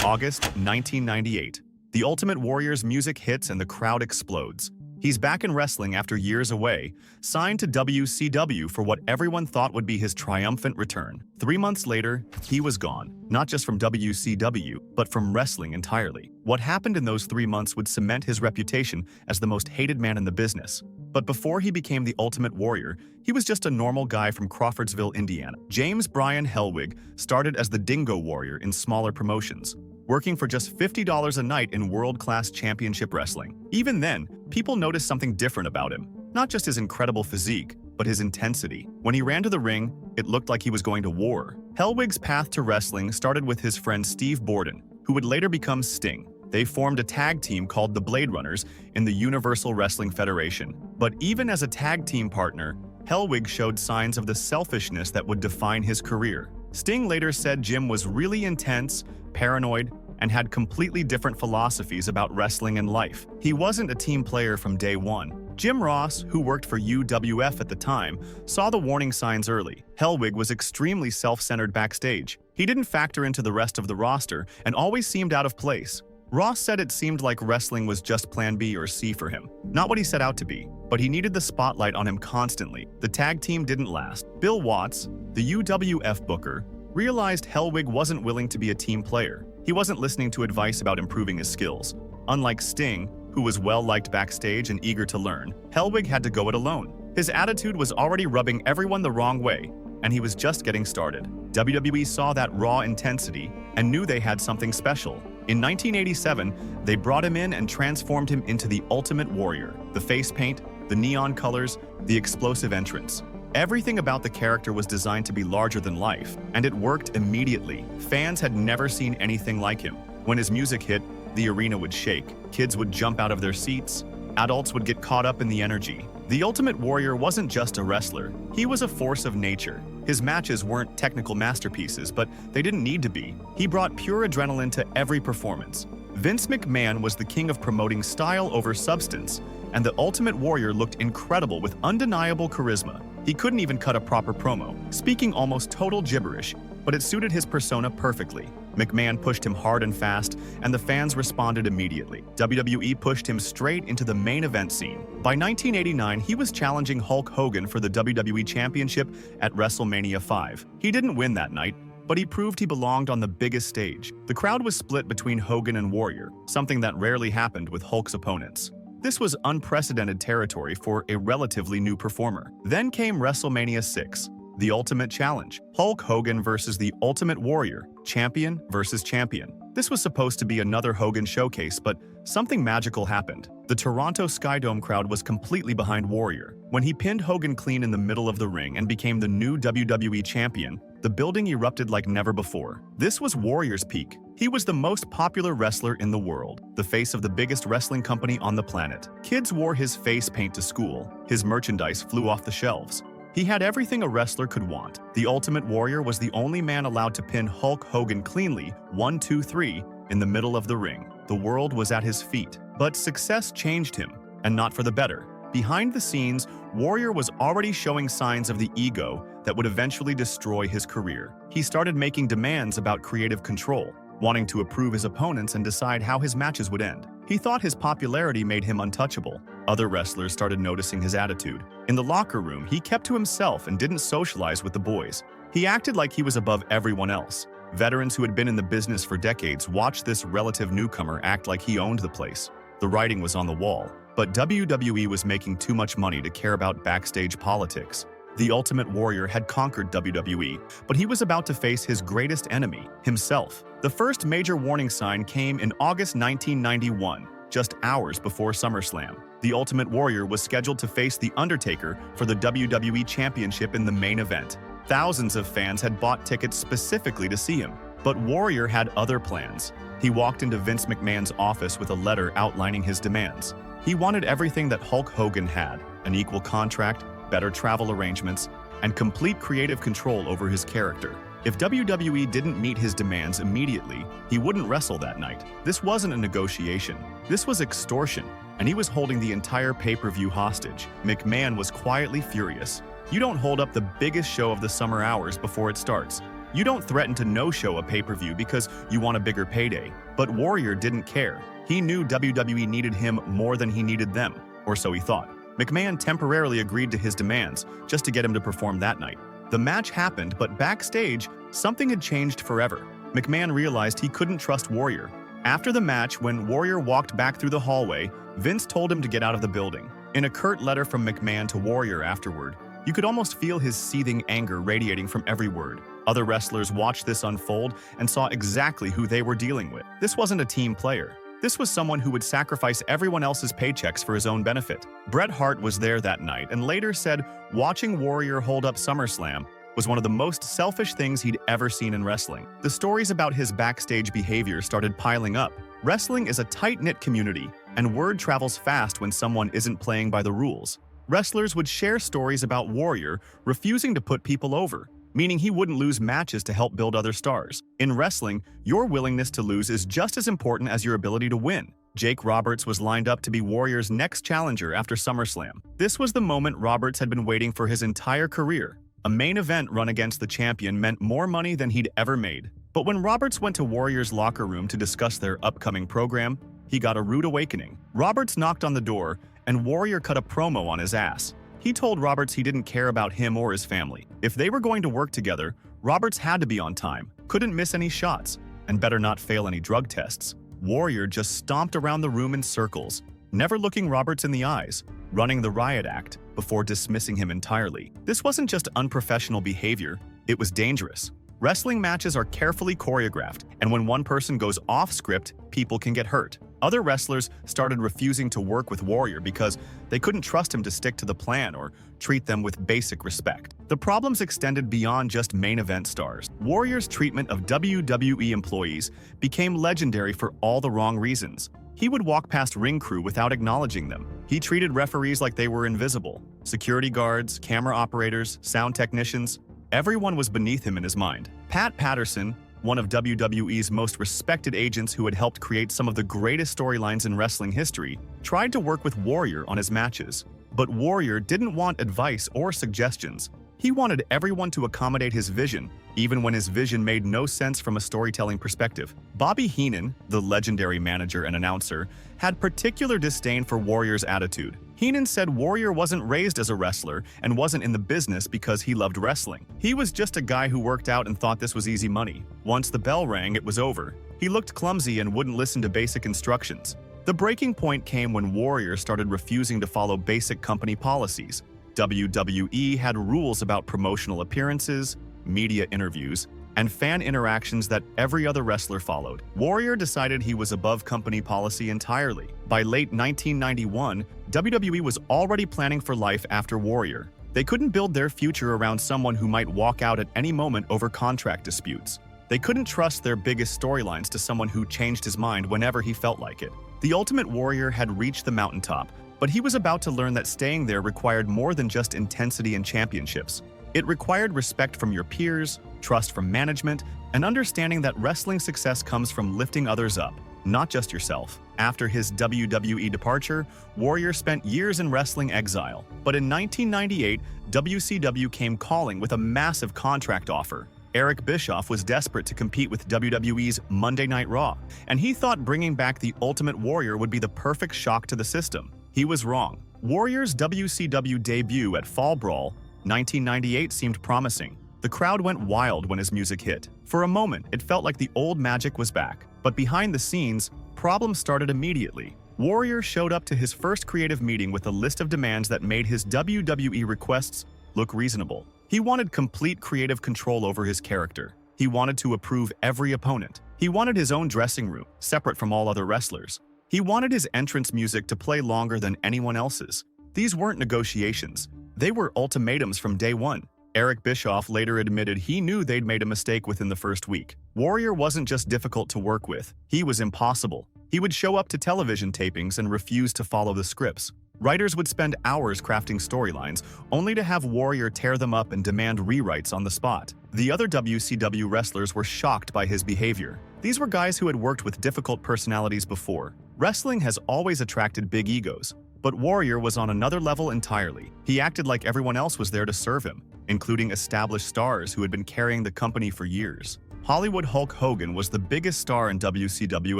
August 1998. The Ultimate Warrior's music hits and the crowd explodes. He's back in wrestling after years away, signed to WCW for what everyone thought would be his triumphant return. 3 months later, he was gone, not just from WCW, but from wrestling entirely. What happened in those 3 months would cement his reputation as the most hated man in the business. But before he became the Ultimate Warrior, he was just a normal guy from Crawfordsville, Indiana. James Bryan Hellwig started as the Dingo Warrior in smaller promotions, working for just $50 a night in world-class championship wrestling. Even then, people noticed something different about him. Not just his incredible physique, but his intensity. When he ran to the ring, it looked like he was going to war. Hellwig's path to wrestling started with his friend Steve Borden, who would later become Sting. They formed a tag team called the Blade Runners in the Universal Wrestling Federation. But even as a tag team partner, Hellwig showed signs of the selfishness that would define his career. Sting later said Jim was really intense, paranoid, and had completely different philosophies about wrestling and life. He wasn't a team player from day one. Jim Ross, who worked for UWF at the time, saw the warning signs early. Hellwig was extremely self-centered backstage. He didn't factor into the rest of the roster and always seemed out of place. Ross said it seemed like wrestling was just plan B or C for him. Not what he set out to be, but he needed the spotlight on him constantly. The tag team didn't last. Bill Watts, the UWF booker, realized Hellwig wasn't willing to be a team player. He wasn't listening to advice about improving his skills. Unlike Sting, who was well-liked backstage and eager to learn, Hellwig had to go it alone. His attitude was already rubbing everyone the wrong way, and he was just getting started. WWE saw that raw intensity and knew they had something special. In 1987, they brought him in and transformed him into the Ultimate Warrior. The face paint, the neon colors, the explosive entrance. Everything about the character was designed to be larger than life, and it worked immediately. Fans had never seen anything like him. When his music hit, the arena would shake. Kids would jump out of their seats. Adults would get caught up in the energy. The Ultimate Warrior wasn't just a wrestler. He was a force of nature. His matches weren't technical masterpieces, but they didn't need to be. He brought pure adrenaline to every performance. Vince McMahon was the king of promoting style over substance, and the Ultimate Warrior looked incredible with undeniable charisma. He couldn't even cut a proper promo, speaking almost total gibberish, but it suited his persona perfectly. McMahon pushed him hard and fast, and the fans responded immediately. WWE pushed him straight into the main event scene. By 1989, he was challenging Hulk Hogan for the WWE Championship at WrestleMania 5. He didn't win that night, but he proved he belonged on the biggest stage. The crowd was split between Hogan and Warrior, something that rarely happened with Hulk's opponents. This was unprecedented territory for a relatively new performer. Then came WrestleMania 6, the Ultimate Challenge. Hulk Hogan versus the Ultimate Warrior, champion versus champion. This was supposed to be another Hogan showcase, but something magical happened. The Toronto Skydome crowd was completely behind Warrior. When he pinned Hogan clean in the middle of the ring and became the new WWE champion, the building erupted like never before. This was Warrior's peak. He was the most popular wrestler in the world, the face of the biggest wrestling company on the planet. Kids wore his face paint to school. His merchandise flew off the shelves. He had everything a wrestler could want. The Ultimate Warrior was the only man allowed to pin Hulk Hogan cleanly, 1, 2, 3, in the middle of the ring. The world was at his feet. But success changed him, and not for the better. Behind the scenes, Warrior was already showing signs of the ego that would eventually destroy his career. He started making demands about creative control, wanting to approve his opponents and decide how his matches would end. He thought his popularity made him untouchable. Other wrestlers started noticing his attitude. In the locker room, he kept to himself and didn't socialize with the boys. He acted like he was above everyone else. Veterans who had been in the business for decades watched this relative newcomer act like he owned the place. The writing was on the wall, but WWE was making too much money to care about backstage politics. The Ultimate Warrior had conquered WWE, but he was about to face his greatest enemy, himself. The first major warning sign came in August 1991, just hours before SummerSlam. The Ultimate Warrior was scheduled to face The Undertaker for the WWE Championship in the main event. Thousands of fans had bought tickets specifically to see him, but Warrior had other plans. He walked into Vince McMahon's office with a letter outlining his demands. He wanted everything that Hulk Hogan had, an equal contract, better travel arrangements, and complete creative control over his character. If WWE didn't meet his demands immediately, he wouldn't wrestle that night. This wasn't a negotiation. This was extortion, and he was holding the entire pay-per-view hostage. McMahon was quietly furious. You don't hold up the biggest show of the summer hours before it starts. You don't threaten to no-show a pay-per-view because you want a bigger payday. But Warrior didn't care. He knew WWE needed him more than he needed them, or so he thought. McMahon temporarily agreed to his demands just to get him to perform that night. The match happened, but backstage, something had changed forever. McMahon realized he couldn't trust Warrior. After the match, when Warrior walked back through the hallway, Vince told him to get out of the building. In a curt letter from McMahon to Warrior afterward, you could almost feel his seething anger radiating from every word. Other wrestlers watched this unfold and saw exactly who they were dealing with. This wasn't a team player. This was someone who would sacrifice everyone else's paychecks for his own benefit. Bret Hart was there that night and later said watching Warrior hold up SummerSlam was one of the most selfish things he'd ever seen in wrestling. The stories about his backstage behavior started piling up. Wrestling is a tight-knit community, and word travels fast when someone isn't playing by the rules. Wrestlers would share stories about Warrior refusing to put people over, meaning he wouldn't lose matches to help build other stars. In wrestling, your willingness to lose is just as important as your ability to win. Jake Roberts was lined up to be Warrior's next challenger after SummerSlam. This was the moment Roberts had been waiting for his entire career. A main event run against the champion meant more money than he'd ever made. But when Roberts went to Warrior's locker room to discuss their upcoming program, he got a rude awakening. Roberts knocked on the door, and Warrior cut a promo on his ass. He told Roberts he didn't care about him or his family. If they were going to work together, Roberts had to be on time, couldn't miss any shots, and better not fail any drug tests. Warrior just stomped around the room in circles, never looking Roberts in the eyes, running the riot act before dismissing him entirely. This wasn't just unprofessional behavior, it was dangerous. Wrestling matches are carefully choreographed, and when one person goes off script, people can get hurt. Other wrestlers started refusing to work with Warrior because they couldn't trust him to stick to the plan or treat them with basic respect. The problems extended beyond just main event stars. Warrior's treatment of WWE employees became legendary for all the wrong reasons. He would walk past ring crew without acknowledging them. He treated referees like they were invisible. Security guards, camera operators, sound technicians, everyone was beneath him in his mind. Pat Patterson, one of WWE's most respected agents who had helped create some of the greatest storylines in wrestling history, tried to work with Warrior on his matches. But Warrior didn't want advice or suggestions. He wanted everyone to accommodate his vision, even when his vision made no sense from a storytelling perspective. Bobby Heenan, the legendary manager and announcer, had particular disdain for Warrior's attitude. Heenan said Warrior wasn't raised as a wrestler and wasn't in the business because he loved wrestling. He was just a guy who worked out and thought this was easy money. Once the bell rang, it was over. He looked clumsy and wouldn't listen to basic instructions. The breaking point came when Warrior started refusing to follow basic company policies. WWE had rules about promotional appearances, media interviews, and fan interactions that every other wrestler followed. Warrior decided he was above company policy entirely. By late 1991, WWE was already planning for life after Warrior. They couldn't build their future around someone who might walk out at any moment over contract disputes. They couldn't trust their biggest storylines to someone who changed his mind whenever he felt like it. The Ultimate Warrior had reached the mountaintop, but he was about to learn that staying there required more than just intensity and championships. It required respect from your peers, trust from management, and understanding that wrestling success comes from lifting others up, not just yourself. After his WWE departure, Warrior spent years in wrestling exile. But in 1998, WCW came calling with a massive contract offer. Eric Bischoff was desperate to compete with WWE's Monday Night Raw, and he thought bringing back the Ultimate Warrior would be the perfect shock to the system. He was wrong. Warrior's WCW debut at Fall Brawl 1998 seemed promising. The crowd went wild when his music hit. For a moment, it felt like the old magic was back. But behind the scenes, problems started immediately. Warrior showed up to his first creative meeting with a list of demands that made his WWE requests look reasonable. He wanted complete creative control over his character. He wanted to approve every opponent. He wanted his own dressing room, separate from all other wrestlers. He wanted his entrance music to play longer than anyone else's. These weren't negotiations. They were ultimatums from day one. Eric Bischoff later admitted he knew they'd made a mistake within the first week. Warrior wasn't just difficult to work with, he was impossible. He would show up to television tapings and refuse to follow the scripts. Writers would spend hours crafting storylines, only to have Warrior tear them up and demand rewrites on the spot. The other WCW wrestlers were shocked by his behavior. These were guys who had worked with difficult personalities before. Wrestling has always attracted big egos, but Warrior was on another level entirely. He acted like everyone else was there to serve him. including established stars who had been carrying the company for years. Hollywood Hulk Hogan was the biggest star in WCW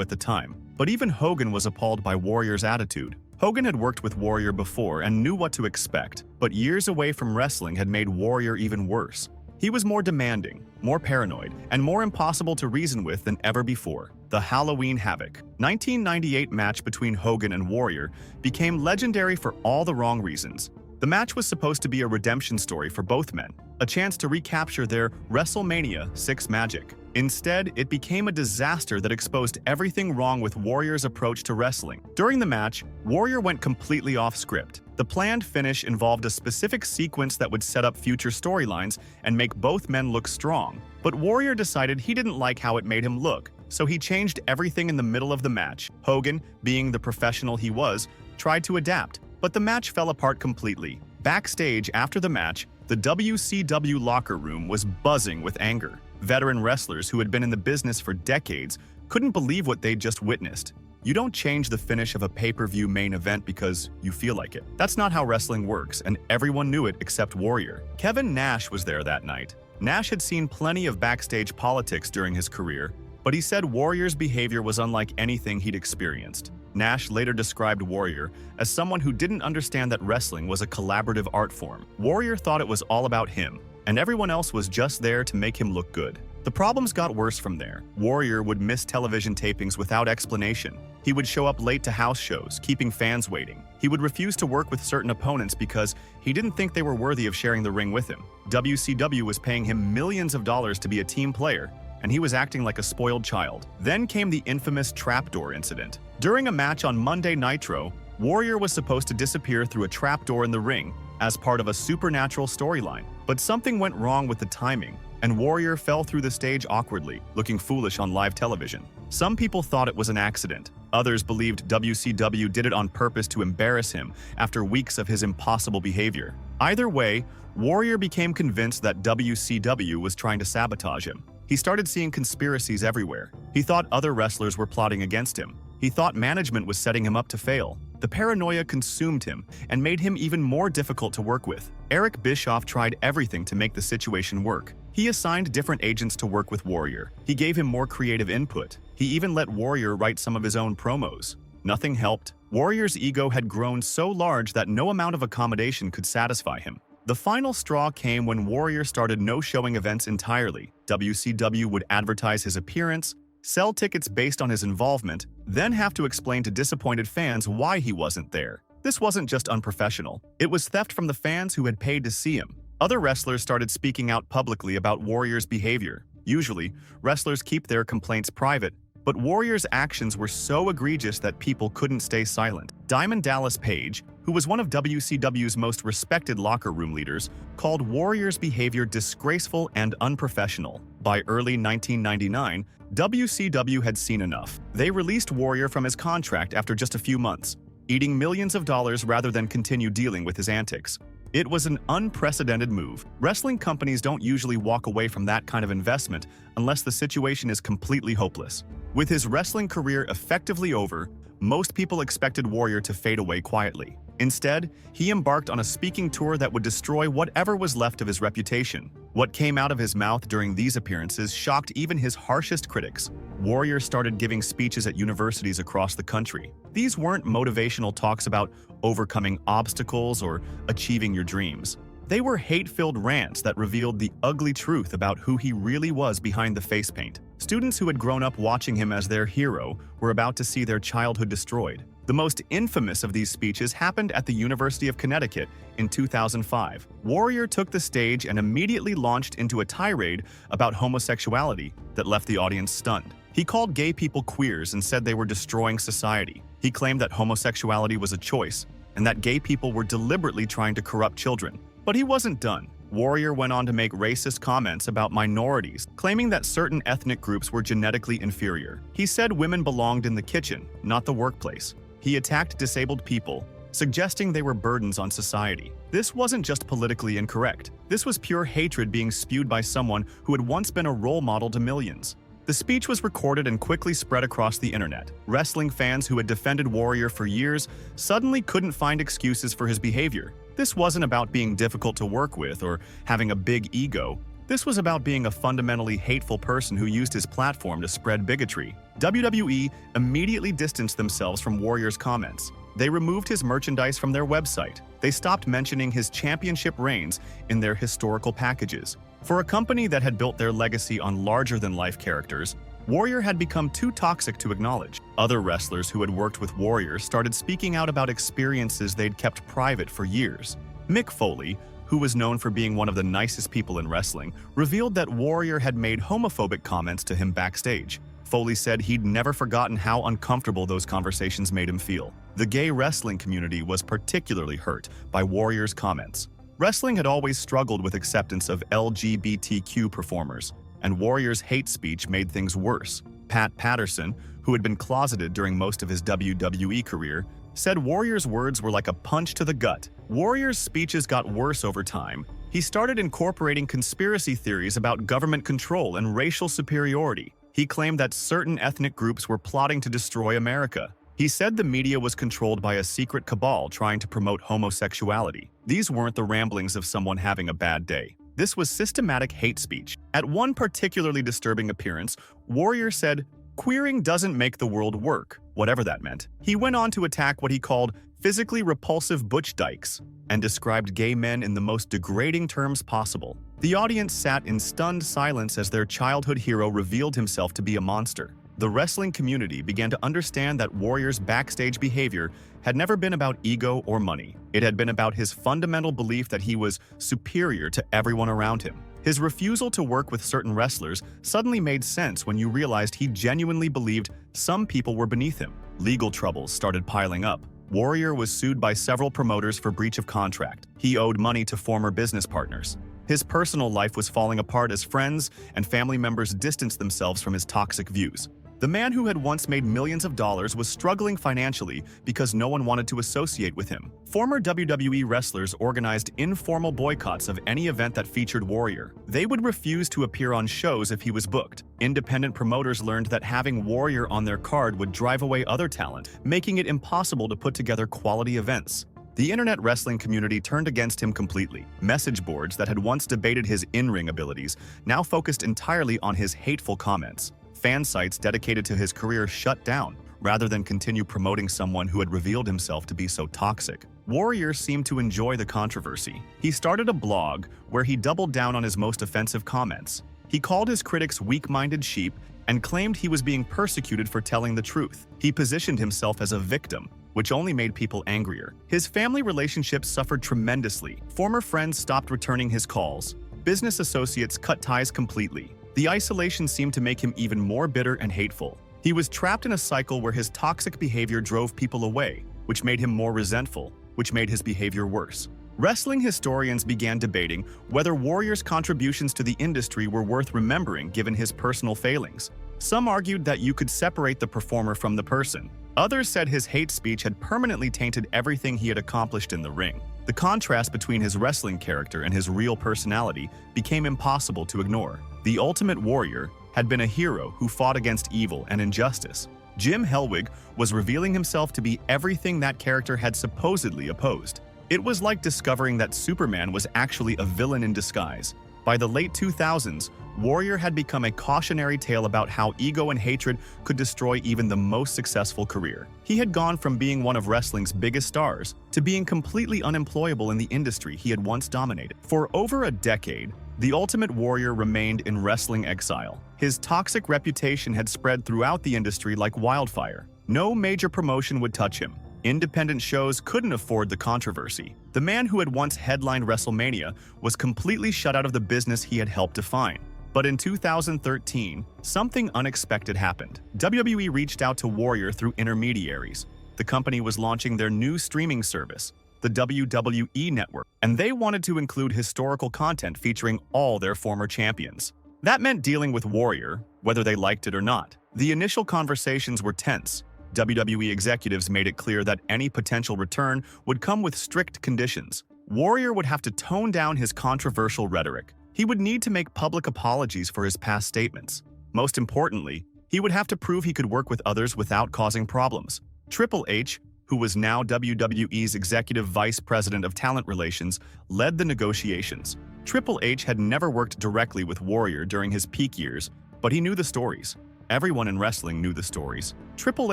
at the time, but even Hogan was appalled by Warrior's attitude. Hogan had worked with Warrior before and knew what to expect, but years away from wrestling had made Warrior even worse. He was more demanding, more paranoid, and more impossible to reason with than ever before. The Halloween Havoc 1998 match between Hogan and Warrior became legendary for all the wrong reasons. The match was supposed to be a redemption story for both men, a chance to recapture their WrestleMania 6 magic. Instead, it became a disaster that exposed everything wrong with Warrior's approach to wrestling. During the match, Warrior went completely off script. The planned finish involved a specific sequence that would set up future storylines and make both men look strong. But Warrior decided he didn't like how it made him look, so he changed everything in the middle of the match. Hogan, being the professional he was, tried to adapt, but the match fell apart completely. Backstage after the match, the WCW locker room was buzzing with anger. Veteran wrestlers who had been in the business for decades couldn't believe what they'd just witnessed. You don't change the finish of a pay-per-view main event because you feel like it. That's not how wrestling works, and everyone knew it except Warrior. Kevin Nash was there that night. Nash had seen plenty of backstage politics during his career, but he said Warrior's behavior was unlike anything he'd experienced. Nash later described Warrior as someone who didn't understand that wrestling was a collaborative art form. Warrior thought it was all about him, and everyone else was just there to make him look good. The problems got worse from there. Warrior would miss television tapings without explanation. He would show up late to house shows, keeping fans waiting. He would refuse to work with certain opponents because he didn't think they were worthy of sharing the ring with him. WCW was paying him millions of dollars to be a team player, and he was acting like a spoiled child. Then came the infamous trapdoor incident. During a match on Monday Nitro, Warrior was supposed to disappear through a trapdoor in the ring as part of a supernatural storyline. But something went wrong with the timing, and Warrior fell through the stage awkwardly, looking foolish on live television. Some people thought it was an accident. Others believed WCW did it on purpose to embarrass him after weeks of his impossible behavior. Either way, Warrior became convinced that WCW was trying to sabotage him. He started seeing conspiracies everywhere. He thought other wrestlers were plotting against him. He thought management was setting him up to fail. The paranoia consumed him and made him even more difficult to work with. Eric Bischoff tried everything to make the situation work. He assigned different agents to work with Warrior. He gave him more creative input. He even let Warrior write some of his own promos. Nothing helped. Warrior's ego had grown so large that no amount of accommodation could satisfy him. The final straw came when Warrior started no-showing events entirely. WCW would advertise his appearance, sell tickets based on his involvement, then have to explain to disappointed fans why he wasn't there. This wasn't just unprofessional. It was theft from the fans who had paid to see him. Other wrestlers started speaking out publicly about Warrior's behavior. Usually, wrestlers keep their complaints private, but Warrior's actions were so egregious that people couldn't stay silent. Diamond Dallas Page, who was one of WCW's most respected locker room leaders, called Warrior's behavior disgraceful and unprofessional. By early 1999, WCW had seen enough. They released Warrior from his contract after just a few months, eating millions of dollars rather than continue dealing with his antics. It was an unprecedented move. Wrestling companies don't usually walk away from that kind of investment unless the situation is completely hopeless. With his wrestling career effectively over, most people expected Warrior to fade away quietly. Instead, he embarked on a speaking tour that would destroy whatever was left of his reputation. What came out of his mouth during these appearances shocked even his harshest critics. Warrior started giving speeches at universities across the country. These weren't motivational talks about overcoming obstacles or achieving your dreams. They were hate-filled rants that revealed the ugly truth about who he really was behind the face paint. Students who had grown up watching him as their hero were about to see their childhood destroyed. The most infamous of these speeches happened at the University of Connecticut in 2005. Warrior took the stage and immediately launched into a tirade about homosexuality that left the audience stunned. He called gay people queers and said they were destroying society. He claimed that homosexuality was a choice and that gay people were deliberately trying to corrupt children. But he wasn't done. Warrior went on to make racist comments about minorities, claiming that certain ethnic groups were genetically inferior. He said women belonged in the kitchen, not the workplace. He attacked disabled people, suggesting they were burdens on society. This wasn't just politically incorrect. This was pure hatred being spewed by someone who had once been a role model to millions. The speech was recorded and quickly spread across the internet. Wrestling fans who had defended Warrior for years suddenly couldn't find excuses for his behavior. This wasn't about being difficult to work with or having a big ego. This was about being a fundamentally hateful person who used his platform to spread bigotry. WWE immediately distanced themselves from Warrior's comments. They removed his merchandise from their website. They stopped mentioning his championship reigns in their historical packages. For a company that had built their legacy on larger-than-life characters, Warrior had become too toxic to acknowledge. Other wrestlers who had worked with Warrior started speaking out about experiences they'd kept private for years. Mick Foley, who was known for being one of the nicest people in wrestling, revealed that Warrior had made homophobic comments to him backstage. Foley said he'd never forgotten how uncomfortable those conversations made him feel. The gay wrestling community was particularly hurt by Warrior's comments. Wrestling had always struggled with acceptance of LGBTQ performers, and Warrior's hate speech made things worse. Pat Patterson, who had been closeted during most of his WWE career, said Warrior's words were like a punch to the gut. Warrior's speeches got worse over time. He started incorporating conspiracy theories about government control and racial superiority. He claimed that certain ethnic groups were plotting to destroy America. He said the media was controlled by a secret cabal trying to promote homosexuality. These weren't the ramblings of someone having a bad day. This was systematic hate speech. At one particularly disturbing appearance, Warrior said, "Queering doesn't make the world work," whatever that meant. He went on to attack what he called physically repulsive butch dykes and described gay men in the most degrading terms possible. The audience sat in stunned silence as their childhood hero revealed himself to be a monster. The wrestling community began to understand that Warrior's backstage behavior had never been about ego or money. It had been about his fundamental belief that he was superior to everyone around him. His refusal to work with certain wrestlers suddenly made sense when you realized he genuinely believed some people were beneath him. Legal troubles started piling up. Warrior was sued by several promoters for breach of contract. He owed money to former business partners. His personal life was falling apart as friends and family members distanced themselves from his toxic views. The man who had once made millions of dollars was struggling financially because no one wanted to associate with him. Former WWE wrestlers organized informal boycotts of any event that featured Warrior. They would refuse to appear on shows if he was booked. Independent promoters learned that having Warrior on their card would drive away other talent, making it impossible to put together quality events. The internet wrestling community turned against him completely. Message boards that had once debated his in-ring abilities now focused entirely on his hateful comments. Fan sites dedicated to his career shut down, rather than continue promoting someone who had revealed himself to be so toxic. Warrior seemed to enjoy the controversy. He started a blog where he doubled down on his most offensive comments. He called his critics weak-minded sheep and claimed he was being persecuted for telling the truth. He positioned himself as a victim, which only made people angrier. His family relationships suffered tremendously. Former friends stopped returning his calls. Business associates cut ties completely. The isolation seemed to make him even more bitter and hateful. He was trapped in a cycle where his toxic behavior drove people away, which made him more resentful, which made his behavior worse. Wrestling historians began debating whether Warrior's contributions to the industry were worth remembering given his personal failings. Some argued that you could separate the performer from the person. Others said his hate speech had permanently tainted everything he had accomplished in the ring. The contrast between his wrestling character and his real personality became impossible to ignore. The Ultimate Warrior had been a hero who fought against evil and injustice. Jim Hellwig was revealing himself to be everything that character had supposedly opposed. It was like discovering that Superman was actually a villain in disguise. By the late 2000s, Warrior had become a cautionary tale about how ego and hatred could destroy even the most successful career. He had gone from being one of wrestling's biggest stars to being completely unemployable in the industry he had once dominated. For over a decade, the Ultimate Warrior remained in wrestling exile. His toxic reputation had spread throughout the industry like wildfire. No major promotion would touch him. Independent shows couldn't afford the controversy. The man who had once headlined WrestleMania was completely shut out of the business he had helped define. But in 2013, something unexpected happened. WWE reached out to Warrior through intermediaries. The company was launching their new streaming service, the WWE Network, and they wanted to include historical content featuring all their former champions. That meant dealing with Warrior, whether they liked it or not. The initial conversations were tense. WWE executives made it clear that any potential return would come with strict conditions. Warrior would have to tone down his controversial rhetoric. He would need to make public apologies for his past statements. Most importantly, he would have to prove he could work with others without causing problems. Triple H, who was now WWE's Executive Vice President of Talent Relations, led the negotiations. Triple H had never worked directly with Warrior during his peak years, but he knew the stories. Everyone in wrestling knew the stories. Triple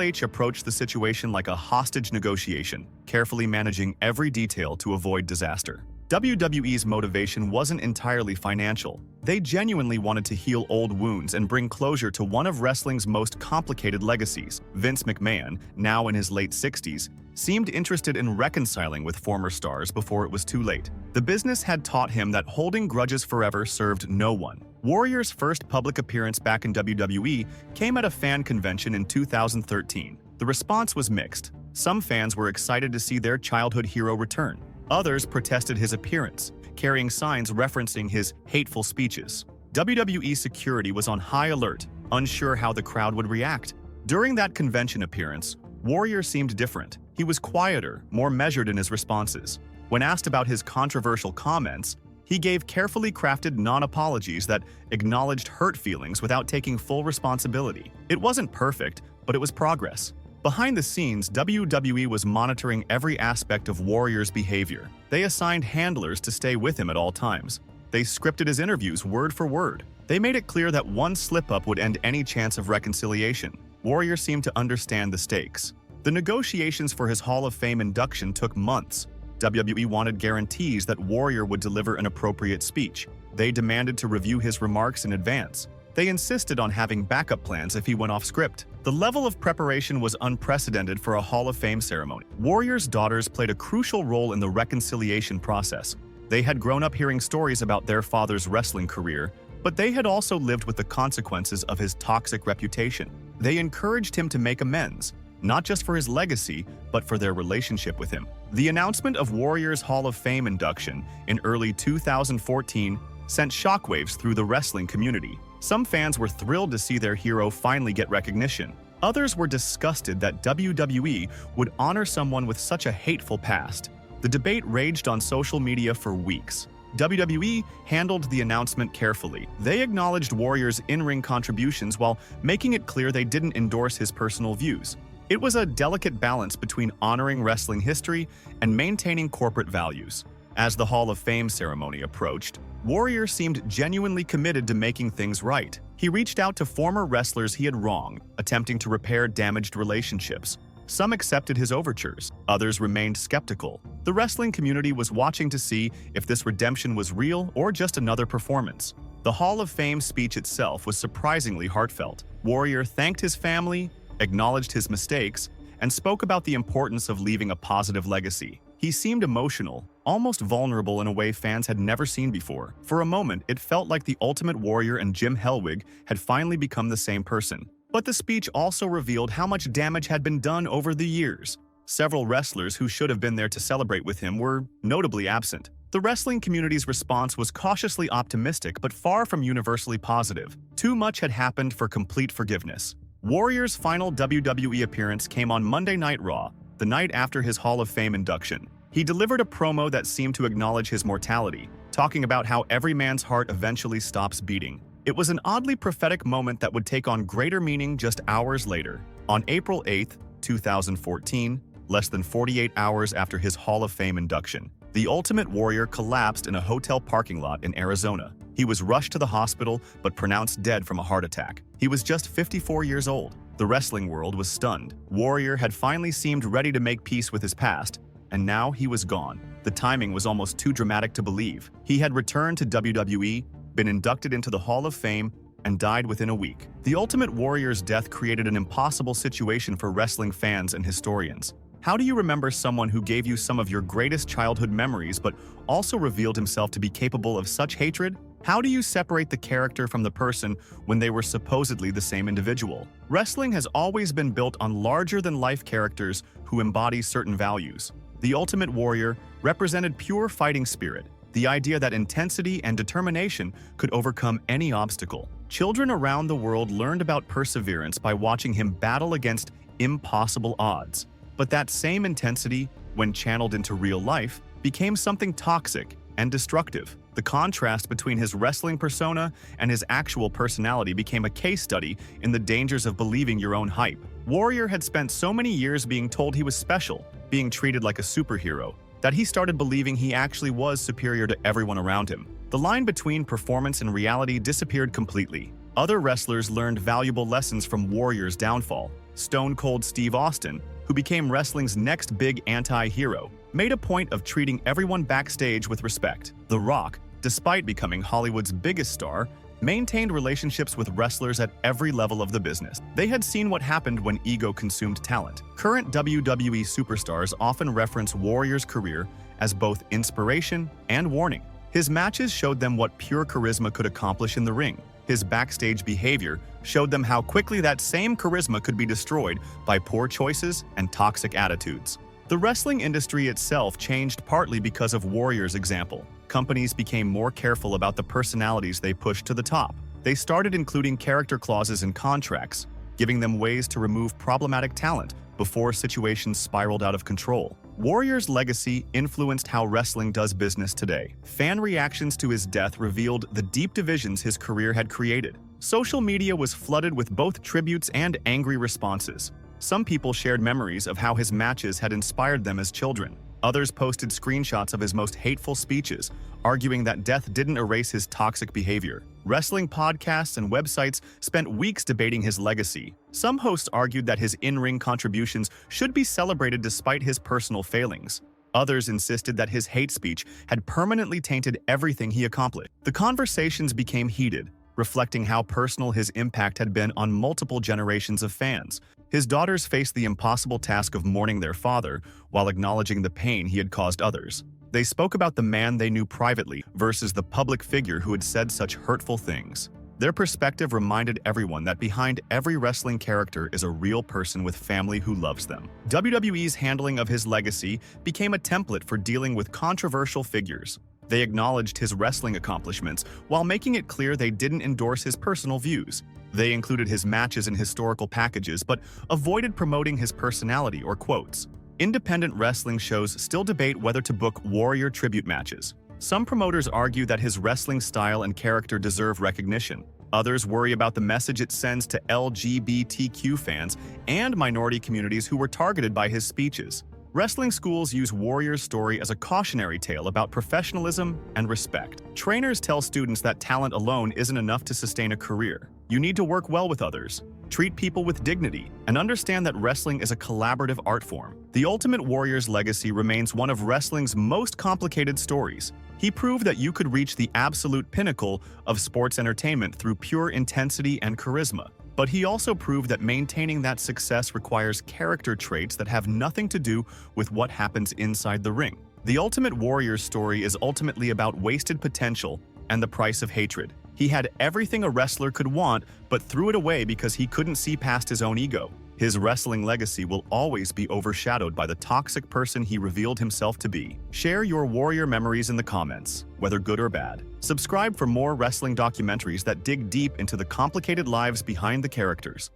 H approached the situation like a hostage negotiation, carefully managing every detail to avoid disaster. WWE's motivation wasn't entirely financial. They genuinely wanted to heal old wounds and bring closure to one of wrestling's most complicated legacies. Vince McMahon, now in his late 60s, seemed interested in reconciling with former stars before it was too late. The business had taught him that holding grudges forever served no one. Warrior's first public appearance back in WWE came at a fan convention in 2013. The response was mixed. Some fans were excited to see their childhood hero return. Others protested his appearance, carrying signs referencing his hateful speeches. WWE security was on high alert, unsure how the crowd would react. During that convention appearance, Warrior seemed different. He was quieter, more measured in his responses. When asked about his controversial comments, he gave carefully crafted non-apologies that acknowledged hurt feelings without taking full responsibility. It wasn't perfect, but it was progress. Behind the scenes, WWE was monitoring every aspect of Warrior's behavior. They assigned handlers to stay with him at all times. They scripted his interviews word for word. They made it clear that one slip-up would end any chance of reconciliation. Warrior seemed to understand the stakes. The negotiations for his Hall of Fame induction took months. WWE wanted guarantees that Warrior would deliver an appropriate speech. They demanded to review his remarks in advance. They insisted on having backup plans if he went off script. The level of preparation was unprecedented for a Hall of Fame ceremony. Warrior's daughters played a crucial role in the reconciliation process. They had grown up hearing stories about their father's wrestling career, but they had also lived with the consequences of his toxic reputation. They encouraged him to make amends, not just for his legacy, but for their relationship with him. The announcement of Warrior's Hall of Fame induction in early 2014 sent shockwaves through the wrestling community. Some fans were thrilled to see their hero finally get recognition. Others were disgusted that WWE would honor someone with such a hateful past. The debate raged on social media for weeks. WWE handled the announcement carefully. They acknowledged Warrior's in-ring contributions while making it clear they didn't endorse his personal views. It was a delicate balance between honoring wrestling history and maintaining corporate values. As the Hall of Fame ceremony approached, Warrior seemed genuinely committed to making things right. He reached out to former wrestlers he had wronged, attempting to repair damaged relationships. Some accepted his overtures, others remained skeptical. The wrestling community was watching to see if this redemption was real or just another performance. The Hall of Fame speech itself was surprisingly heartfelt. Warrior thanked his family, acknowledged his mistakes, and spoke about the importance of leaving a positive legacy. He seemed emotional, almost vulnerable in a way fans had never seen before. For a moment, it felt like the Ultimate Warrior and Jim Hellwig had finally become the same person. But the speech also revealed how much damage had been done over the years. Several wrestlers who should have been there to celebrate with him were notably absent. The wrestling community's response was cautiously optimistic but far from universally positive. Too much had happened for complete forgiveness. Warrior's final WWE appearance came on Monday Night Raw, the night after his Hall of Fame induction. He delivered a promo that seemed to acknowledge his mortality, talking about how every man's heart eventually stops beating. It was an oddly prophetic moment that would take on greater meaning just hours later. On April 8, 2014, less than 48 hours after his Hall of Fame induction, the Ultimate Warrior collapsed in a hotel parking lot in Arizona. He was rushed to the hospital but pronounced dead from a heart attack. He was just 54 years old. The wrestling world was stunned. Warrior had finally seemed ready to make peace with his past, and now he was gone. The timing was almost too dramatic to believe. He had returned to WWE, been inducted into the Hall of Fame, and died within a week. The Ultimate Warrior's death created an impossible situation for wrestling fans and historians. How do you remember someone who gave you some of your greatest childhood memories but also revealed himself to be capable of such hatred? How do you separate the character from the person when they were supposedly the same individual? Wrestling has always been built on larger-than-life characters who embody certain values. The Ultimate Warrior represented pure fighting spirit, the idea that intensity and determination could overcome any obstacle. Children around the world learned about perseverance by watching him battle against impossible odds. But that same intensity, when channeled into real life, became something toxic. and destructive. The contrast between his wrestling persona and his actual personality became a case study in the dangers of believing your own hype. Warrior had spent so many years being told he was special, being treated like a superhero, that he started believing he actually was superior to everyone around him. The line between performance and reality disappeared completely. Other wrestlers learned valuable lessons from Warrior's downfall. Stone Cold Steve Austin, who became wrestling's next big anti-hero, made a point of treating everyone backstage with respect. The Rock, despite becoming Hollywood's biggest star, maintained relationships with wrestlers at every level of the business. They had seen what happened when ego consumed talent. Current WWE superstars often reference Warrior's career as both inspiration and warning. His matches showed them what pure charisma could accomplish in the ring. His backstage behavior showed them how quickly that same charisma could be destroyed by poor choices and toxic attitudes. The wrestling industry itself changed partly because of Warrior's example. Companies became more careful about the personalities they pushed to the top. They started including character clauses in contracts, giving them ways to remove problematic talent before situations spiraled out of control. Warrior's legacy influenced how wrestling does business today. Fan reactions to his death revealed the deep divisions his career had created. Social media was flooded with both tributes and angry responses. Some people shared memories of how his matches had inspired them as children. Others posted screenshots of his most hateful speeches, arguing that death didn't erase his toxic behavior. Wrestling podcasts and websites spent weeks debating his legacy. Some hosts argued that his in-ring contributions should be celebrated despite his personal failings. Others insisted that his hate speech had permanently tainted everything he accomplished. The conversations became heated, reflecting how personal his impact had been on multiple generations of fans. His daughters faced the impossible task of mourning their father while acknowledging the pain he had caused others. They spoke about the man they knew privately versus the public figure who had said such hurtful things. Their perspective reminded everyone that behind every wrestling character is a real person with family who loves them. WWE's handling of his legacy became a template for dealing with controversial figures. They acknowledged his wrestling accomplishments while making it clear they didn't endorse his personal views. They included his matches in historical packages but avoided promoting his personality or quotes. Independent wrestling shows still debate whether to book Warrior tribute matches. Some promoters argue that his wrestling style and character deserve recognition. Others worry about the message it sends to LGBTQ fans and minority communities who were targeted by his speeches. Wrestling schools use Warrior's story as a cautionary tale about professionalism and respect. Trainers tell students that talent alone isn't enough to sustain a career. You need to work well with others, treat people with dignity, and understand that wrestling is a collaborative art form. The Ultimate Warrior's legacy remains one of wrestling's most complicated stories. He proved that you could reach the absolute pinnacle of sports entertainment through pure intensity and charisma. But he also proved that maintaining that success requires character traits that have nothing to do with what happens inside the ring. The Ultimate Warrior's story is ultimately about wasted potential and the price of hatred. He had everything a wrestler could want, but threw it away because he couldn't see past his own ego. His wrestling legacy will always be overshadowed by the toxic person he revealed himself to be. Share your Warrior memories in the comments, whether good or bad. Subscribe for more wrestling documentaries that dig deep into the complicated lives behind the characters.